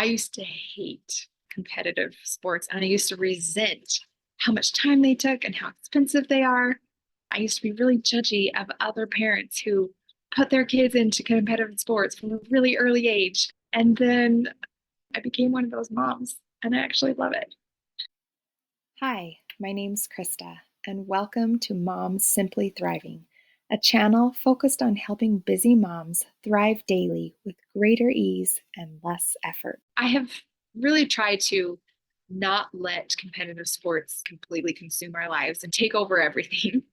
I used to hate competitive sports and I used to resent how much time they took and how expensive they are. I used to be really judgy of other parents who put their kids into competitive sports from a really early age. And then I became one of those moms and I actually love it. Hi, my name's Krista, and welcome to Moms Simply Thriving, a channel focused on helping busy moms thrive daily with greater ease and less effort. I have really tried to not let competitive sports completely consume our lives and take over everything.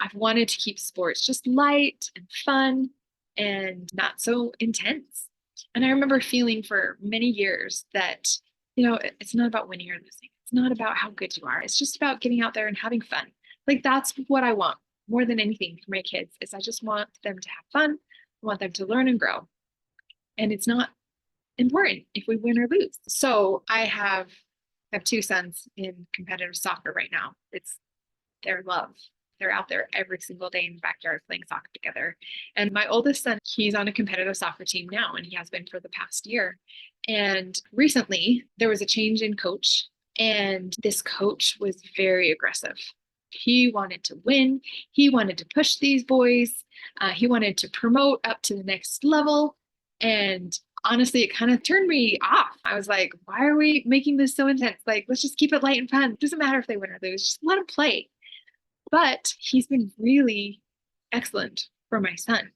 I've wanted to keep sports just light and fun and not so intense. And I remember feeling for many years that, it's not about winning or losing. It's not about how good you are. It's just about getting out there and having fun. Like that's what I want more than anything for my kids is I just want them to have fun. I want them to learn and grow. And it's not important if we win or lose. So I have two sons in competitive soccer right now. It's their love. They're out there every single day in the backyard playing soccer together. And my oldest son, he's on a competitive soccer team now, and he has been for the past year. And recently, there was a change in coach, and this coach was very aggressive. He wanted to win. He wanted to push these boys. He wanted to promote up to the next level. And honestly, it kind of turned me off. I was like, why are we making this so intense? Like, let's just keep it light and fun. It doesn't matter if they win or lose, just let them play. But he's been really excellent for my son.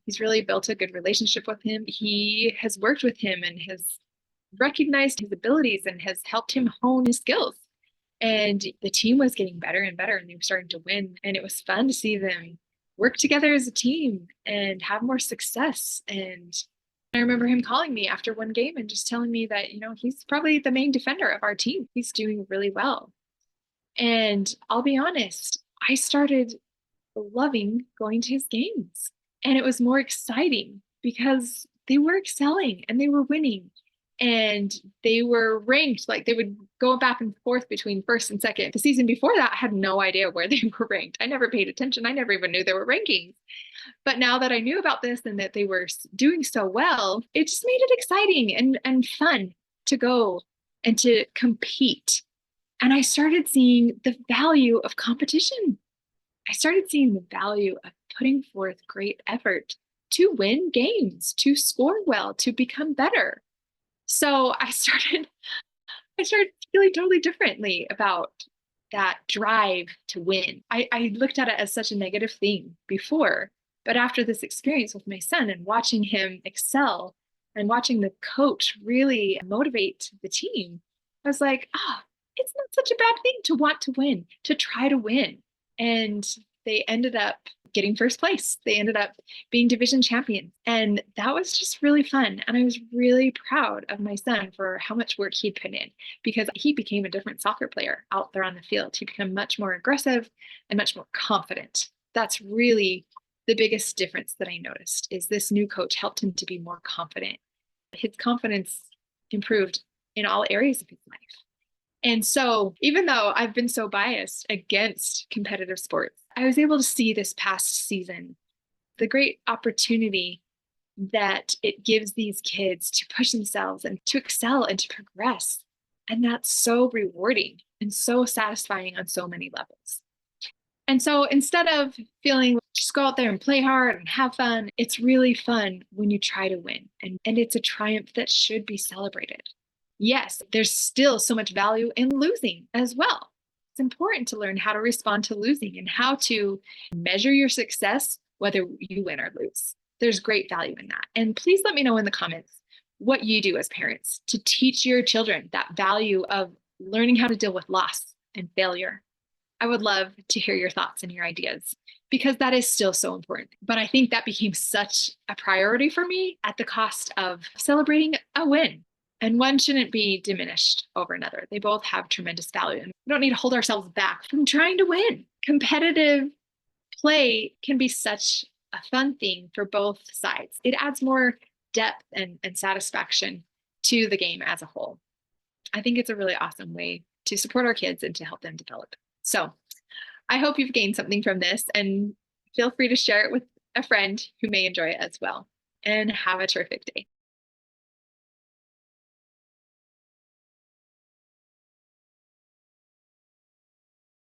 He's really built a good relationship with him. He has worked with him and has recognized his abilities and has helped him hone his skills. And the team was getting better and better, and they were starting to win. And it was fun to see them work together as a team and have more success. And I remember him calling me after one game and just telling me that, he's probably the main defender of our team. He's doing really well. And I'll be honest, I started loving going to his games. And it was more exciting because they were excelling and they were winning. And they were ranked, like they would go back and forth between first and second. The season before that, I had no idea where they were ranked. I never paid attention. I never even knew there were rankings. But now that I knew about this and that they were doing so well, it just made it exciting and fun to go and to compete. And I started seeing the value of competition. I started seeing the value of putting forth great effort to win games, to score well, to become better. So I started feeling totally differently about that drive to win. I looked at it as such a negative thing before, but after this experience with my son and watching him excel and watching the coach really motivate the team, I was like, it's not such a bad thing to want to win, to try to win. And they ended up getting first place. They ended up being division champions. And that was just really fun. And I was really proud of my son for how much work he'd put in because he became a different soccer player out there on the field. He became much more aggressive and much more confident. That's really the biggest difference that I noticed is this new coach helped him to be more confident. His confidence improved in all areas of his life. And so, even though I've been so biased against competitive sports, I was able to see this past season the great opportunity that it gives these kids to push themselves and to excel and to progress. And that's so rewarding and so satisfying on so many levels. And so, instead of feeling just go out there and play hard and have fun, it's really fun when you try to win. And it's a triumph that should be celebrated. Yes, there's still so much value in losing as well. It's important to learn how to respond to losing and how to measure your success, whether you win or lose. There's great value in that. And please let me know in the comments what you do as parents to teach your children that value of learning how to deal with loss and failure. I would love to hear your thoughts and your ideas because that is still so important. But I think that became such a priority for me at the cost of celebrating a win. And one shouldn't be diminished over another. They both have tremendous value. And we don't need to hold ourselves back from trying to win. Competitive play can be such a fun thing for both sides. It adds more depth and satisfaction to the game as a whole. I think it's a really awesome way to support our kids and to help them develop. So I hope you've gained something from this and feel free to share it with a friend who may enjoy it as well. And have a terrific day.